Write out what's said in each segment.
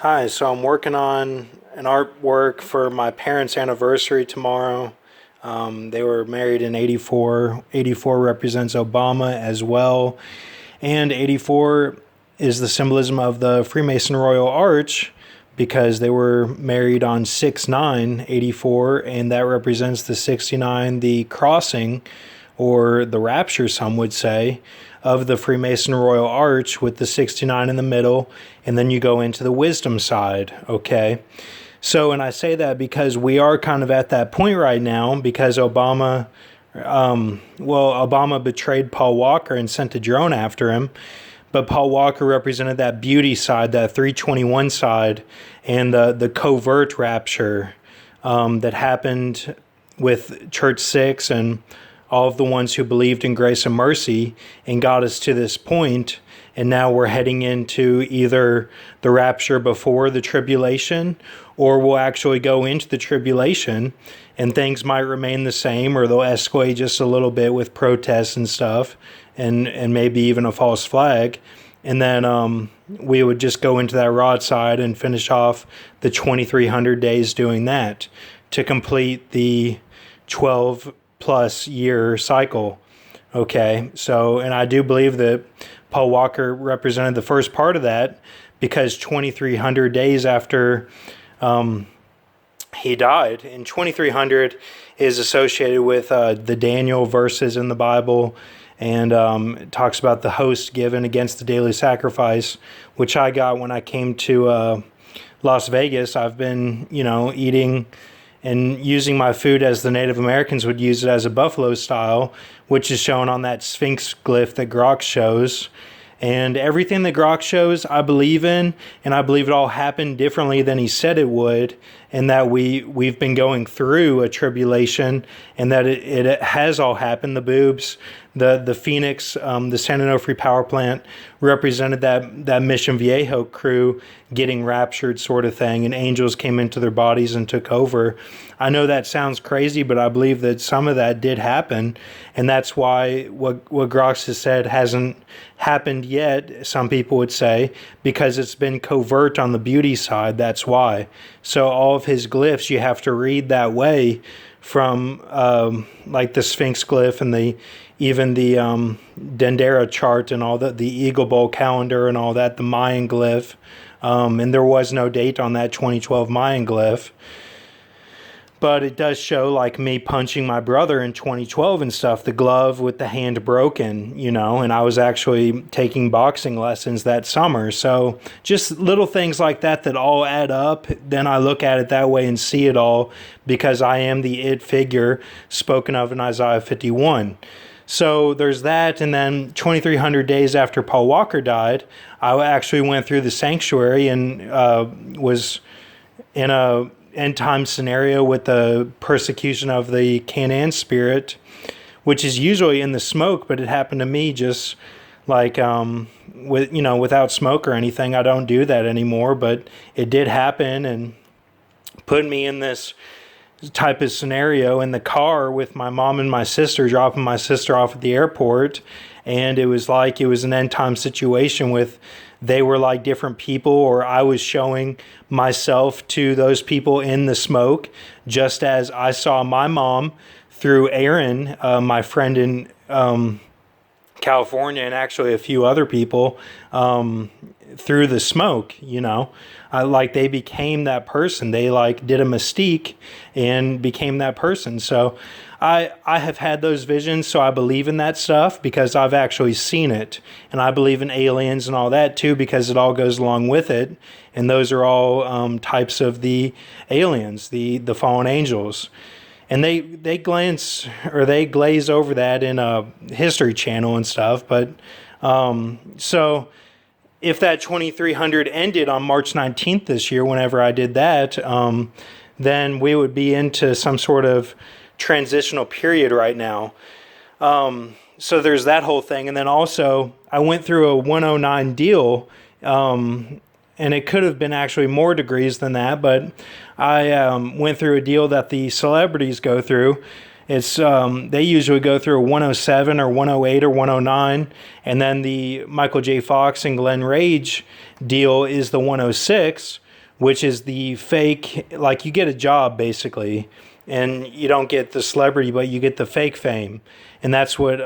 Hi, so I'm working on an artwork for my parents' anniversary tomorrow. They were married in 84. 84 represents Obama as well. And 84 is the symbolism of the Freemason Royal Arch because they were married on 6/9/84, and that represents the 69, the crossing or the rapture, some would say, of the Freemason Royal Arch with the 69 in the middle, and then you go into the wisdom side, okay? So, and I say that because we are kind of at that point right now because Obama betrayed Paul Walker and sent a drone after him. But Paul Walker represented that beauty side, that 321 side, and the covert rapture that happened with Church 6 and all of the ones who believed in grace and mercy and got us to this point. And now we're heading into either the rapture before the tribulation, or we'll actually go into the tribulation and things might remain the same, or they'll escalate just a little bit with protests and stuff, and maybe even a false flag. And then we would just go into that rod side and finish off the 2,300 days doing that to complete the 12 plus year cycle. Okay, so, and I do believe that Paul Walker represented the first part of that because 2,300 days after he died, and 2,300 is associated with the Daniel verses in the Bible, and it talks about the host given against the daily sacrifice, which I got when I came to Las Vegas. I've been, eating and using my food as the Native Americans would use it, as a buffalo style, which is shown on that Sphinx glyph that Grok shows. And everything that Grok shows, I believe in, and I believe it all happened differently than he said it would, and that we've been going through a tribulation, and that it has all happened. The boobs, the Phoenix, the San Onofre power plant represented that Mission Viejo crew getting raptured sort of thing, and angels came into their bodies and took over. I know that sounds crazy, but I believe that some of that did happen, and that's why what Grox has said hasn't happened yet, some people would say, because it's been covert on the beauty side. That's why. So all of his glyphs, you have to read that way, from like the Sphinx glyph and even the Dendera chart and all the Eagle Bowl calendar and all that, the Mayan glyph. And there was no date on that 2012 Mayan glyph. But it does show like me punching my brother in 2012 and stuff, the glove with the hand broken, and I was actually taking boxing lessons that summer. So just little things like that all add up. Then I look at it that way and see it all because I am the it figure spoken of in Isaiah 51. So there's that. And then 2,300 days after Paul Walker died, I actually went through the sanctuary and was in a end time scenario with the persecution of the Canaan spirit, which is usually in the smoke, but it happened to me just like without smoke or anything. I don't do that anymore, but it did happen and put me in this type of scenario in the car with my mom and my sister, dropping my sister off at the airport. And it was like it was an end time situation with they were like different people, or I was showing myself to those people in the smoke, just as I saw my mom through Aaron, my friend in California, and actually a few other people through the smoke. Like they became that person. They like did a mystique and became that person. So I have had those visions, so I believe in that stuff because I've actually seen it. And I believe in aliens and all that too because it all goes along with it. And those are all types of the aliens, the fallen angels. And they glaze over that in a History Channel and stuff. But so if that 2,300 ended on March 19th this year, whenever I did that, then we would be into some sort of transitional period right now. So there's that whole thing. And then also I went through a 109 deal, and it could have been actually more degrees than that, but I went through a deal that the celebrities go through. It's they usually go through a 107 or 108 or 109, and then the Michael J. Fox and Glenn Rage deal is the 106, which is the fake, like you get a job basically, and you don't get the celebrity, but you get the fake fame. And that's what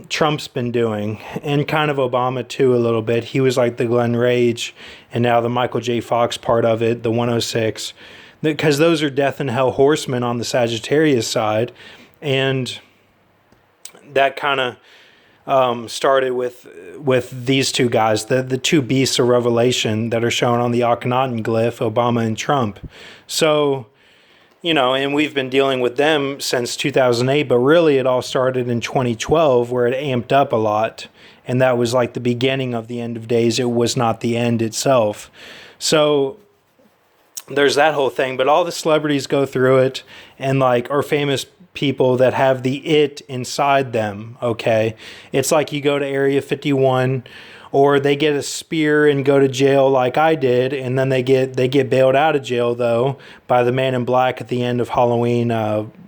Trump's been doing, and kind of Obama too a little bit. He was like the Glenn Rage, and now the Michael J. Fox part of it, the 106, because those are death and hell horsemen on the Sagittarius side. And that kind of started with these two guys, the two beasts of Revelation that are shown on the Akhenaten glyph, Obama and Trump. So, and we've been dealing with them since 2008, but really it all started in 2012 where it amped up a lot. And that was like the beginning of the end of days. It was not the end itself. So there's that whole thing, but all the celebrities go through it, and like are famous people that have the it inside them. Okay. It's like you go to Area 51, or they get a spear and go to jail like I did, and then they get bailed out of jail though by the Man in Black at the end of Halloween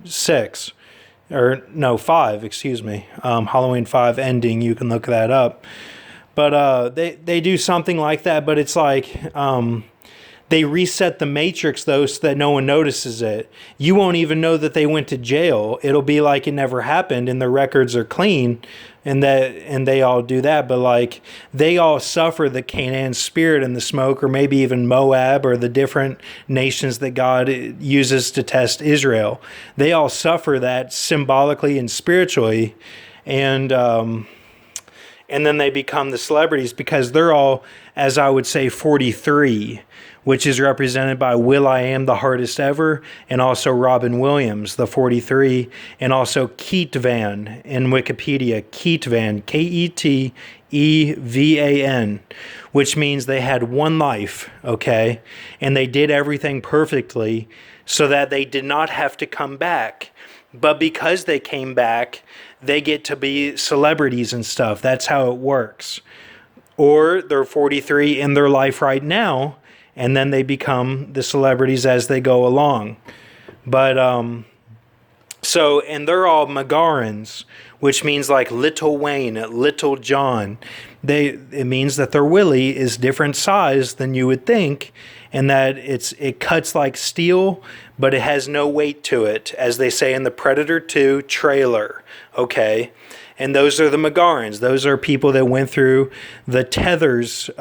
6, or no 5, excuse me, Halloween 5 ending. You can look that up, but they do something like that. But it's like they reset the matrix though, so that no one notices it. You won't even know that they went to jail. It'll be like it never happened, and their records are clean. And they all do that, but like they all suffer the Canaan spirit and the smoke, or maybe even Moab, or the different nations that God uses to test Israel. They all suffer that symbolically and spiritually, and then they become the celebrities because they're all, as I would say, 43, which is represented by will.i.am, the hardest ever, and also Robin Williams, the 43, and also Ketvan in Wikipedia, Ketvan, Ketevan, which means they had one life, okay? And they did everything perfectly so that they did not have to come back. But because they came back, they get to be celebrities and stuff. That's how it works. Or they're 43 in their life right now, and then they become the celebrities as they go along. But and they're all Megarans, which means like Little Wayne, Little John. It means that their willy is different size than you would think, and that it cuts like steel, but it has no weight to it, as they say in the Predator 2 trailer. Okay. And those are the Megarans. Those are people that went through the tethers,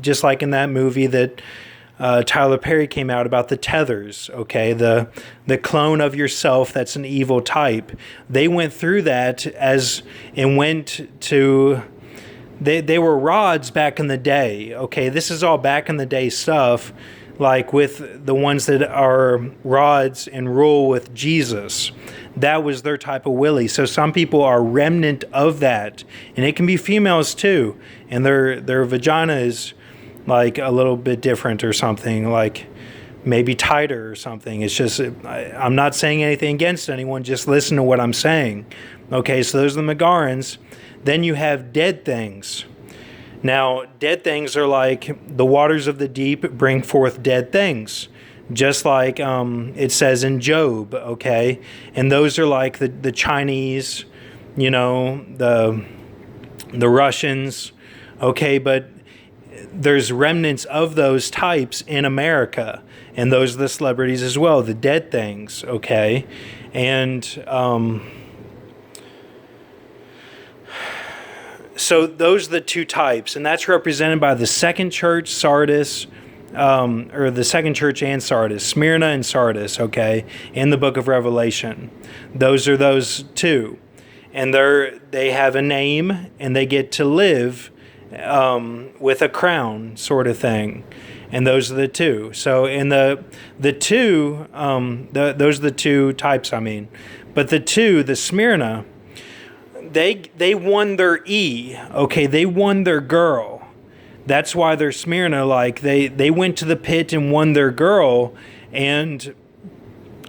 just like in that movie that Tyler Perry came out about, the tethers, okay? The clone of yourself that's an evil type. They went through that they were rods back in the day, okay? This is all back in the day stuff, like with the ones that are rods and rule with Jesus. That was their type of willy. So some people are remnant of that, and it can be females too, and their vagina is like a little bit different or something, like maybe tighter or something. It's just, I'm not saying anything against anyone, just listen to what I'm saying. Okay, so those are the Megarans. Then you have dead things. Now, dead things are like the waters of the deep bring forth dead things, just like it says in Job, okay? And those are like the Chinese, the Russians, okay? But there's remnants of those types in America, and those are the celebrities as well, the dead things, okay? And so those are the two types, and that's represented by the second church, Sardis, or the second church and Sardis, Smyrna and Sardis, okay, in the book of Revelation. Those are those two. And they have a name, and they get to live with a crown sort of thing. And those are the two. So in the two, those are the two types, I mean. But the Smyrna, they won their E, okay? They won their girl. That's why they're Smyrna. Like they went to the pit and won their girl, and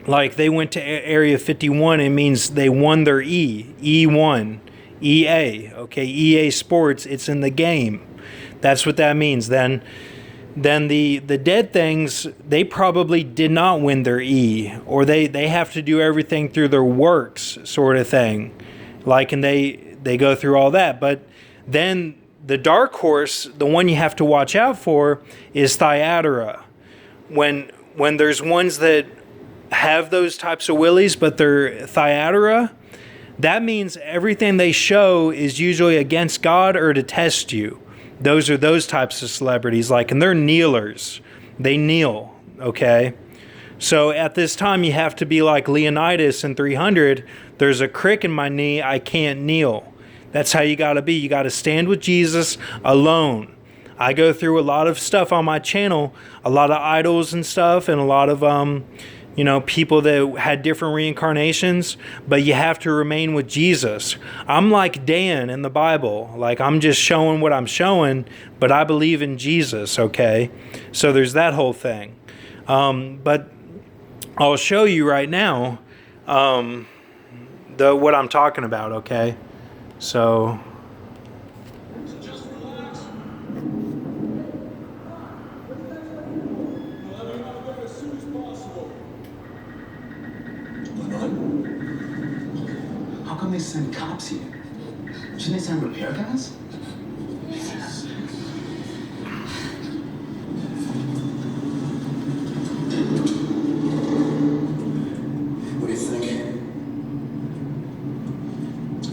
like they went to Area 51. It means they won their E. E1, EA. Okay, EA Sports. It's in the game. That's what that means. Then the dead things, they probably did not win their E, or they have to do everything through their works, sort of thing. Like, and they go through all that. But then the dark horse, the one you have to watch out for, is Thyatira. when there's ones that have those types of willies, but they're Thyatira, that means everything they show is usually against God or to test you. Those are those types of celebrities, and they're kneelers. They kneel, okay? So at this time, you have to be like Leonidas in 300. There's a crick in my knee, I can't kneel. That's how you got to be. You got to stand with Jesus alone. I go through a lot of stuff on my channel, a lot of idols and stuff, and a lot of people that had different reincarnations, but you have to remain with Jesus. I'm like Dan in the Bible. I'm just showing what I'm showing, but I believe in Jesus, okay? So there's that whole thing. But I'll show you right now what I'm talking about, okay? So... How come they send cops here? Shouldn't they send repair guys? What do you think?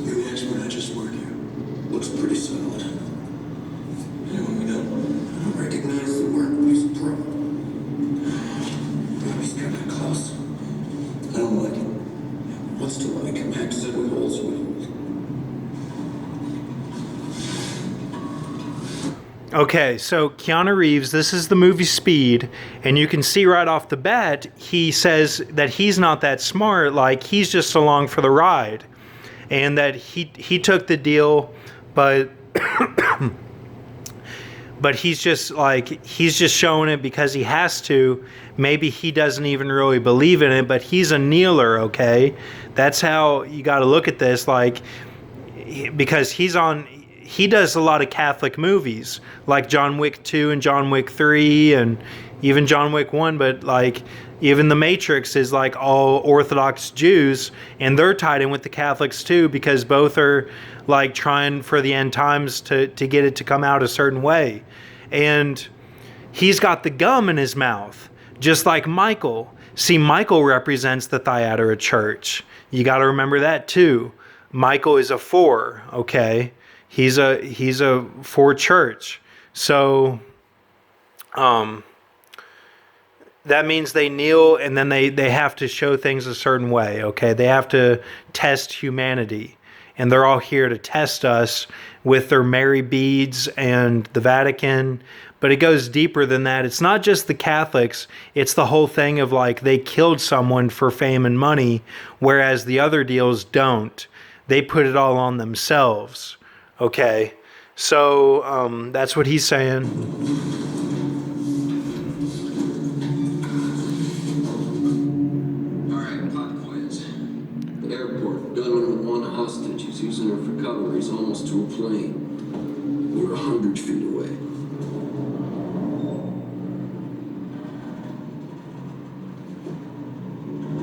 You're the expert, I just work here. Looks pretty solid. Anyone we know? I don't recognize the work, but he's a pro. He's kind of close. I don't like him. What's to like him? Hacks every hole's with. Okay, so Keanu Reeves, this is the movie Speed, and you can see right off the bat, he says that he's not that smart, he's just along for the ride, and that he took the deal, but but he's just showing it because he has to. Maybe he doesn't even really believe in it, but he's a kneeler, okay? That's how you got to look at this, because he does a lot of Catholic movies, like John Wick 2 and John Wick 3 and even John Wick 1, but even The Matrix is all Orthodox Jews, and they're tied in with the Catholics too, because both are trying for the end times to get it to come out a certain way. And he's got the gum in his mouth, just like Michael. See, Michael represents the Thyatira church. You got to remember that too. Michael is a 4, okay? He's a 4 church. So that means they kneel, and then they have to show things a certain way, okay? They have to test humanity. And they're all here to test us with their Mary beads and the Vatican. But it goes deeper than that. It's not just the Catholics. It's the whole thing of they killed someone for fame and money, whereas the other deals don't. They put it all on themselves. Okay, so that's what he's saying. All right, plot points. The airport, gunman with one hostage. He's using her for cover. He's almost to a plane. We're 100 feet away.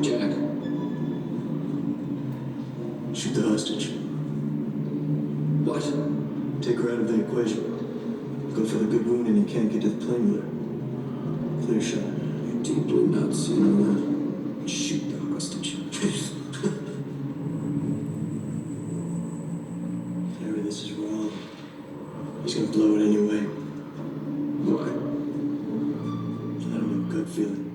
Jack. Shoot the hostage. What? Take her out of the equation. Go for the good wound and you can't get to the plane with her. Clear shot. You're deeply nuts, you know that? Shoot the hostage. Harry, this is wrong. He's gonna blow it anyway. Why? I don't have a good feeling.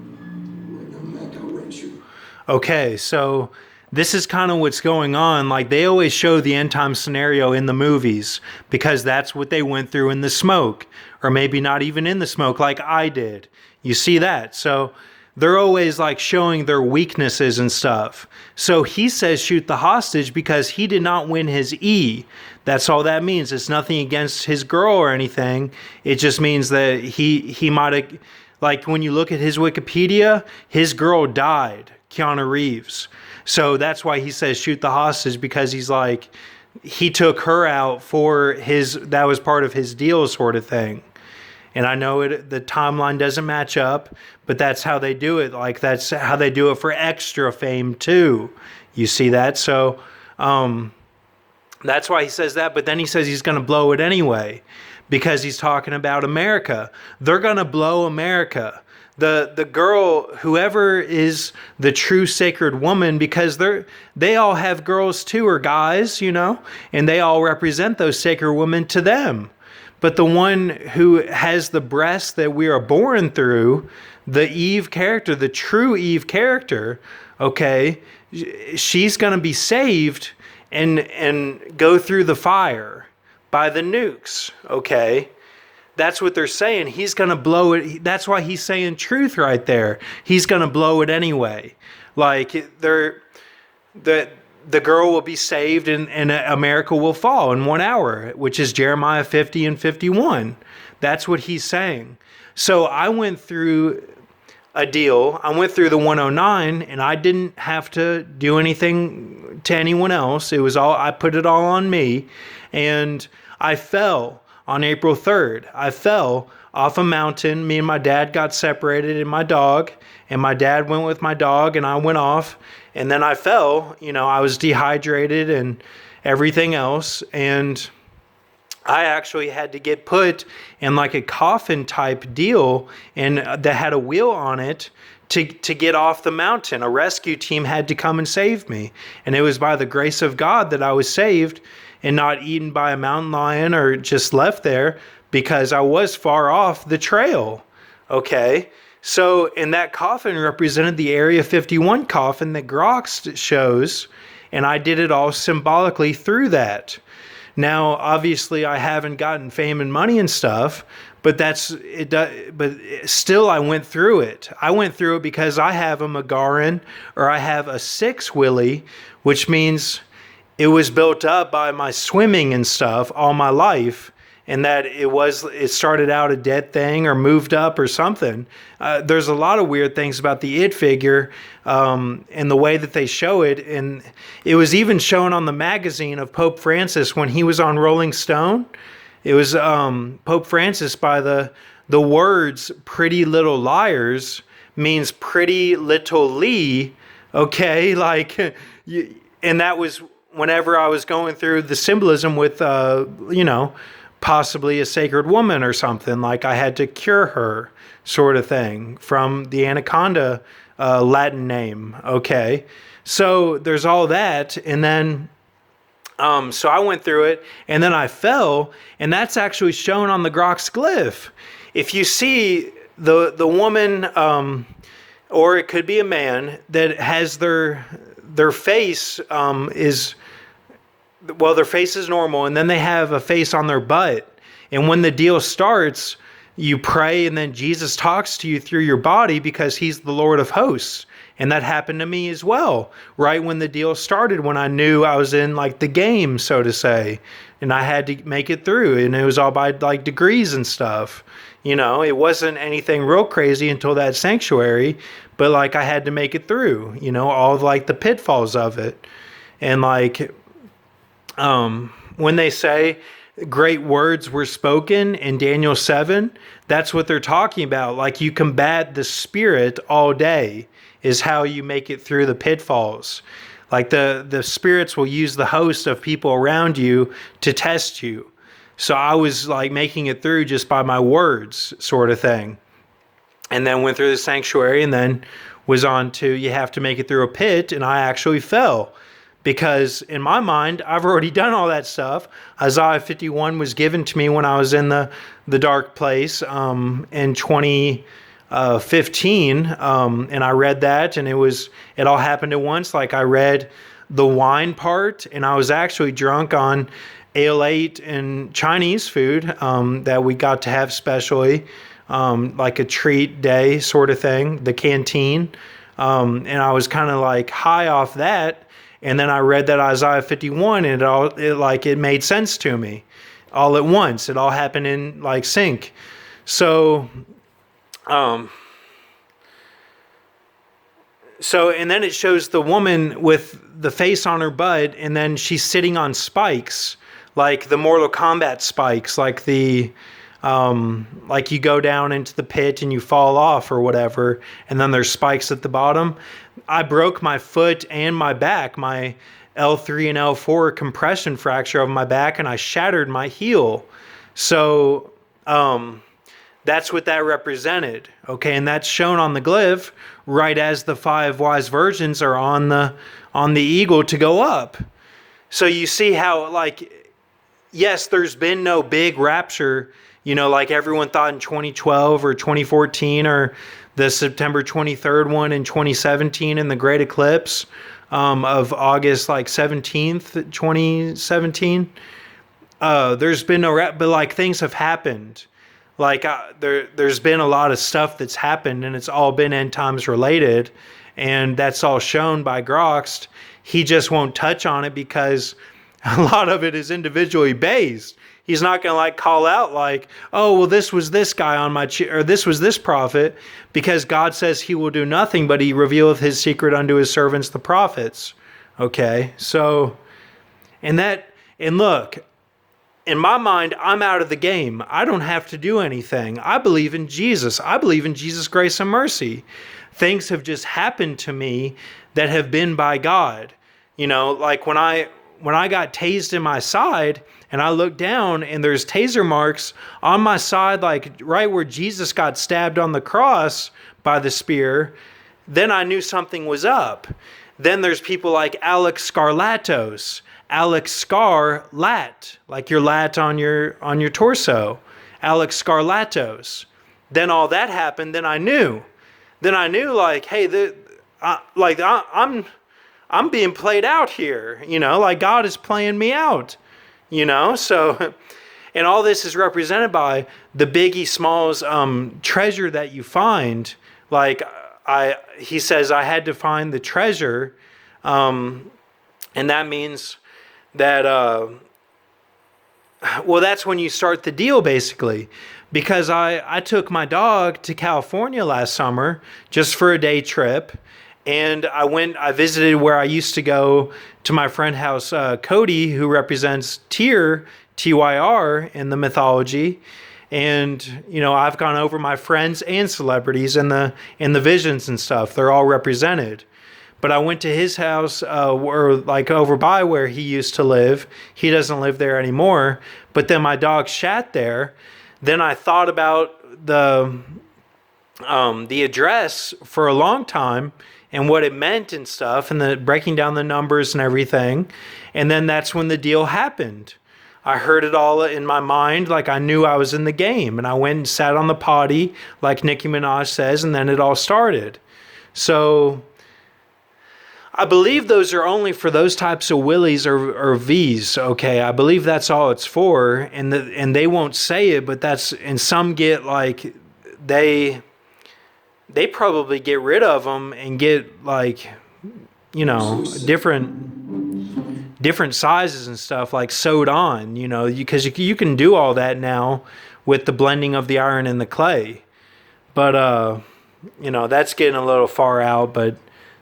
Right now, Mac, I'll wrench you. Okay, so this is kind of what's going on. They always show the end time scenario in the movies because that's what they went through in the smoke, or maybe not even in the smoke like I did. You see that? So they're always showing their weaknesses and stuff. So he says shoot the hostage because he did not win his E. That's all that means. It's nothing against his girl or anything. It just means that he might have, when you look at his Wikipedia, his girl died, Keanu Reeves. So that's why he says shoot the hostage, because he's he took her out for that was part of his deal sort of thing. And I know the timeline doesn't match up, but that's how they do it. That's how they do it for extra fame too. You see that? So that's why he says that, but then he says he's going to blow it anyway, because he's talking about America. They're going to blow America. The girl, whoever is the true sacred woman, because they all have girls too, or guys, and they all represent those sacred women to them. But the one who has the breast that we are born through, the Eve character, the true Eve character, okay, she's going to be saved and go through the fire by the nukes, okay? That's what they're saying. He's going to blow it. That's why he's saying truth right there. He's going to blow it anyway. Like, the girl will be saved and America will fall in 1 hour, which is Jeremiah 50 and 51. That's what he's saying. So I went through a deal. I went through the 109 and I didn't have to do anything to anyone else. It was all, I put it all on me, and I fell on April 3rd. I fell off a mountain. Me and my dad got separated, and my dog, and my dad went with my dog, and I went off, and then I fell. I was dehydrated and everything else, and I actually had to get put in like a coffin type deal, and that had a wheel on it to get off the mountain. A rescue team had to come and save me, and it was by the grace of God that I was saved and not eaten by a mountain lion or just left there, because I was far off the trail. Okay. So, and that coffin represented the Area 51 coffin that Grox shows, and I did it all symbolically through that. Now, obviously, I haven't gotten fame and money and stuff, but that's it. But still, I went through it. I went through it because I have a Magarin, or I have a 6 Willie, which means it was built up by my swimming and stuff all my life, and that it started out a dead thing or moved up or something. There's a lot of weird things about the It figure and the way that they show it. And it was even shown on the magazine of Pope Francis when he was on Rolling Stone. It was Pope Francis, by the words "Pretty Little Liars" means pretty little Lee. Okay, like, and that was whenever I was going through the symbolism with, possibly a sacred woman or something, like I had to cure her, sort of thing, from the anaconda Latin name. Okay, so there's all that, and then so I went through it, and then I fell, and that's actually shown on the Grox glyph. If you see the woman, or it could be a man, that has their face their face is normal, and then they have a face on their butt. And when the deal starts, you pray, and then Jesus talks to you through your body, because he's the Lord of hosts. And that happened to me as well, right when the deal started, when I knew I was in like the game, so to say, and I had to make it through, and it was all by like degrees and stuff. It wasn't anything real crazy until that sanctuary, but like I had to make it through, all like the pitfalls of it. And like, when they say great words were spoken in Daniel 7, that's what they're talking about. Like, you combat the spirit all day is how you make it through the pitfalls. Like the spirits will use the host of people around you to test you. So I was like making it through just by my words, sort of thing. And then went through the sanctuary, and then was on to, you have to make it through a pit, and I actually fell. Because in my mind, I've already done all that stuff. Isaiah 51 was given to me when I was in the dark place in 2015, and I read that, and it all happened at once. Like, I read the wine part, and I was actually drunk on Ale 8 and Chinese food that we got to have specially, like a treat day sort of thing, the canteen, and I was kind of like high off that. And then I read that Isaiah 51, and it made sense to me all at once. It all happened in like sync. So, and then it shows the woman with the face on her butt, and then she's sitting on spikes, like the Mortal Kombat spikes, like like you go down into the pit and you fall off or whatever, and then there's spikes at the bottom. I broke my foot and my back, my L3 and L4 compression fracture of my back, and I shattered my heel. So that's what that represented. Okay, and that's shown on the glyph right as the 5 wise virgins are on the eagle to go up. So you see how, like, yes, there's been no big rapture, like everyone thought in 2012 or 2014 or the September 23rd one in 2017 in the Great Eclipse of August 17th, 2017. There's been no but like things have happened. Like there's been a lot of stuff that's happened, and it's all been end times related, and that's all shown by Groxt. He just won't touch on it because a lot of it is individually based. He's not going to call out oh, well, this was this guy on my or this was this prophet, because God says he will do nothing, but he revealeth his secret unto his servants, the prophets. Okay. So, and look, in my mind, I'm out of the game. I don't have to do anything. I believe in Jesus. I believe in Jesus' grace and mercy. Things have just happened to me that have been by God. Like when I got tased in my side and I looked down and there's taser marks on my side, like right where Jesus got stabbed on the cross by the spear, then I knew something was up. Then there's people like Alex Scarlatos. Alex Scar-lat, like your lat on your torso. Alex Scarlatos. Then all that happened. Then I knew. Hey, I'm being played out here. Like God is playing me out. So, and all this is represented by the Biggie Smalls treasure that you find. He says I had to find the treasure, and that means that that's when you start the deal, basically, because I took my dog to California last summer just for a day trip, and I visited where I used to go to my friend house, Cody, who represents Tyr, Tyr in the mythology. And I've gone over my friends and celebrities in the visions and stuff. They're all represented. But I went to his house, or over by where he used to live. He doesn't live there anymore. But then my dog shat there. Then I thought about the address for a long time and what it meant and stuff, and the breaking down the numbers and everything. And then that's when the deal happened. I heard it all in my mind, like I knew I was in the game. And I went and sat on the potty, like Nicki Minaj says, and then it all started. So I believe those are only for those types of willies or V's, okay? I believe that's all it's for, and they won't say it, but that's, and some get they probably get rid of them and get different sizes and stuff sewed on, because you can do all that now with the blending of the iron and the clay. But, that's getting a little far out, but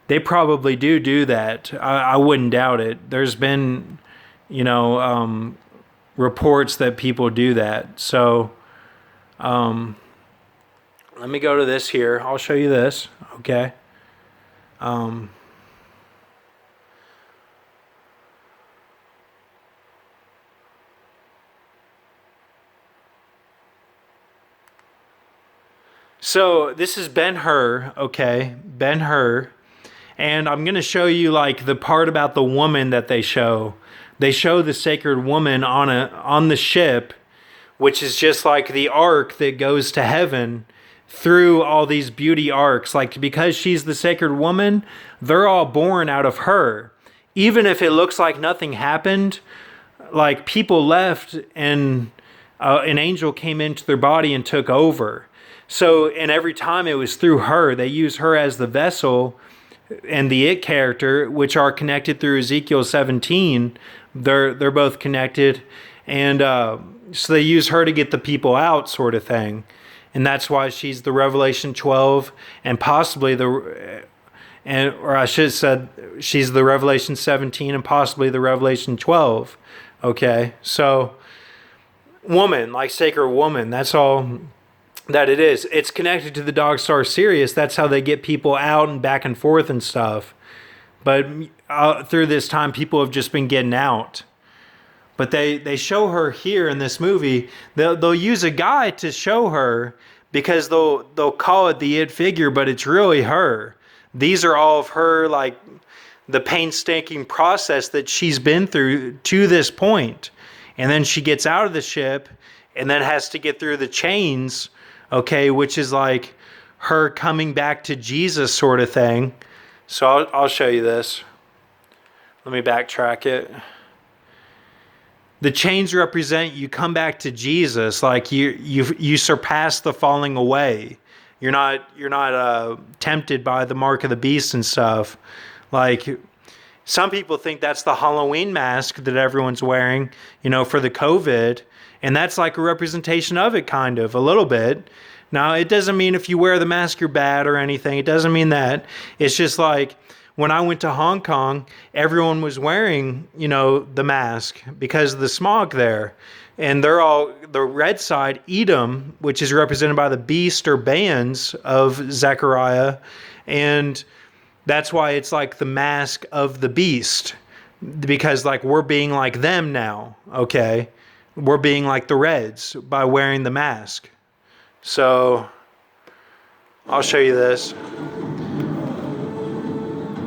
they probably do that. I wouldn't doubt it. There's been, reports that people do that. So, let me go to this here. I'll show you this. Okay. So this is Ben-Hur, okay? Ben-Hur. And I'm going to show you the part about the woman that they show. They show the sacred woman on the ship, which is just like the ark that goes to heaven through all these beauty arcs. Because she's the sacred woman, they're all born out of her. Even if it looks like nothing happened, people left and an angel came into their body and took over. So, and every time it was through her. They use her as the vessel, and the it character, which are connected through Ezekiel 17. They're both connected, and so they use her to get the people out, sort of thing. And that's why she's the Revelation 12, and possibly or I should have said she's the Revelation 17 and possibly the Revelation 12. Okay, so woman, sacred woman, that's all that it is. It's connected to the dog star Sirius. That's how they get people out and back and forth and stuff. But through this time, people have just been getting out. But they show her here in this movie. They'll use a guy to show her because they'll call it the it figure, but it's really her. These are all of her, like, the painstaking process that she's been through to this point. And then she gets out of the ship and then has to get through the chains, okay, which is like her coming back to Jesus sort of thing. So I'll show you this. Let me backtrack it. The chains represent you come back to Jesus, like you surpass the falling away. You're not tempted by the mark of the beast and stuff. Like, some people think that's the Halloween mask that everyone's wearing, for the COVID, and that's like a representation of it, kind of, a little bit. Now, it doesn't mean if you wear the mask you're bad or anything. It doesn't mean that. It's just like, when I went to Hong Kong, everyone was wearing, the mask because of the smog there. And they're all, the red side, Edom, which is represented by the beast or bands of Zechariah. And that's why it's like the mask of the beast. Because, like, we're being like them now, okay? We're being like the Reds by wearing the mask. So, I'll show you this.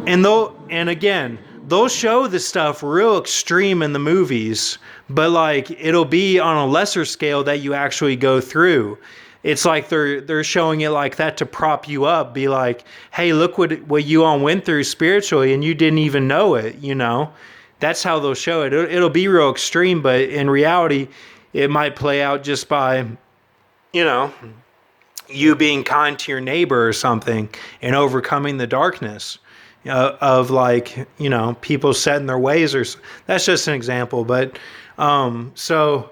And again, they'll show the stuff real extreme in the movies, but like it'll be on a lesser scale that you actually go through. It's like they're showing it like that to prop you up, be like, hey, look what you all went through spiritually and you didn't even know it, That's how they'll show it. It'll be real extreme, but in reality, it might play out just by, you being kind to your neighbor or something and overcoming the darkness. Of like, people set in their ways, or that's just an example. But so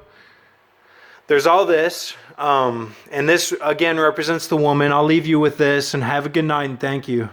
there's all this, and this again represents the woman. I'll leave you with this, and have a good night, and thank you.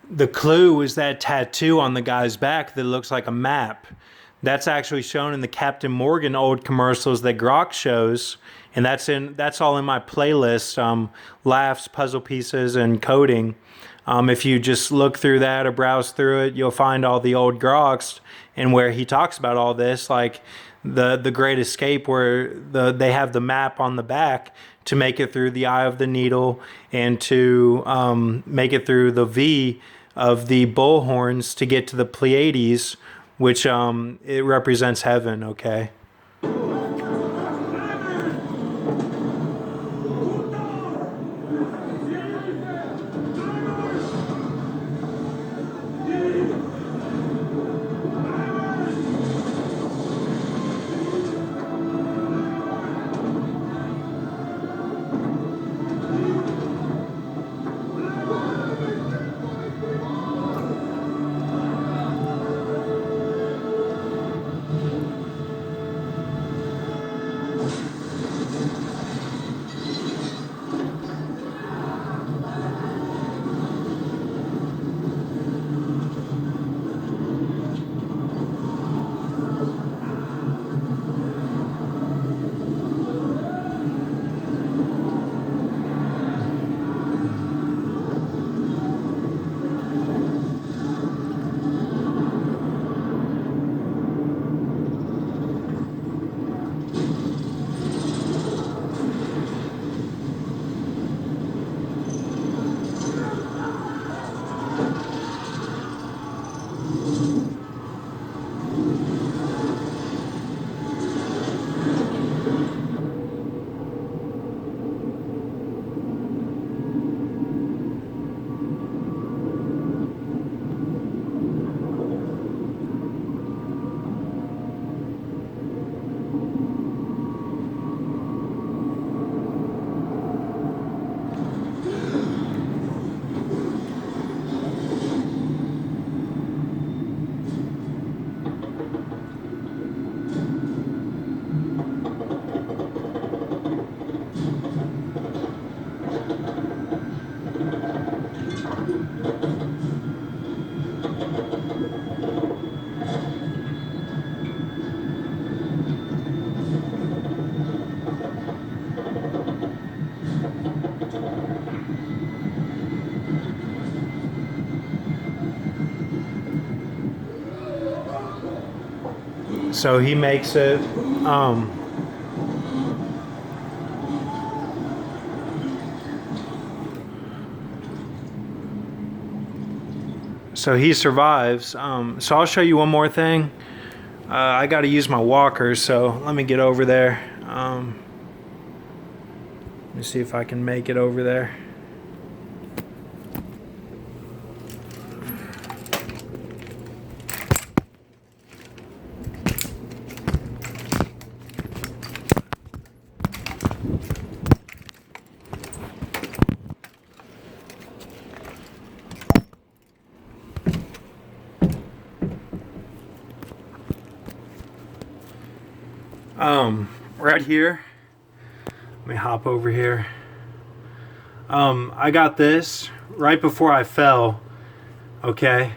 The clue is that tattoo on the guy's back that looks like a map. That's actually shown in the Captain Morgan old commercials that Grok shows, and that's all in my playlist, laughs, puzzle pieces, and coding. If you just look through that or browse through it, you'll find all the old Groks and where he talks about all this, like the Great Escape, where they have the map on the back to make it through the Eye of the Needle and to make it through the V of the bullhorns to get to the Pleiades, which it represents heaven, okay? So he makes it so he survives. So I'll show you one more thing. I got to use my walker, so let me get over there. Let me see if I can make it over there. Right here, let me hop over here. I got this right before I fell, okay?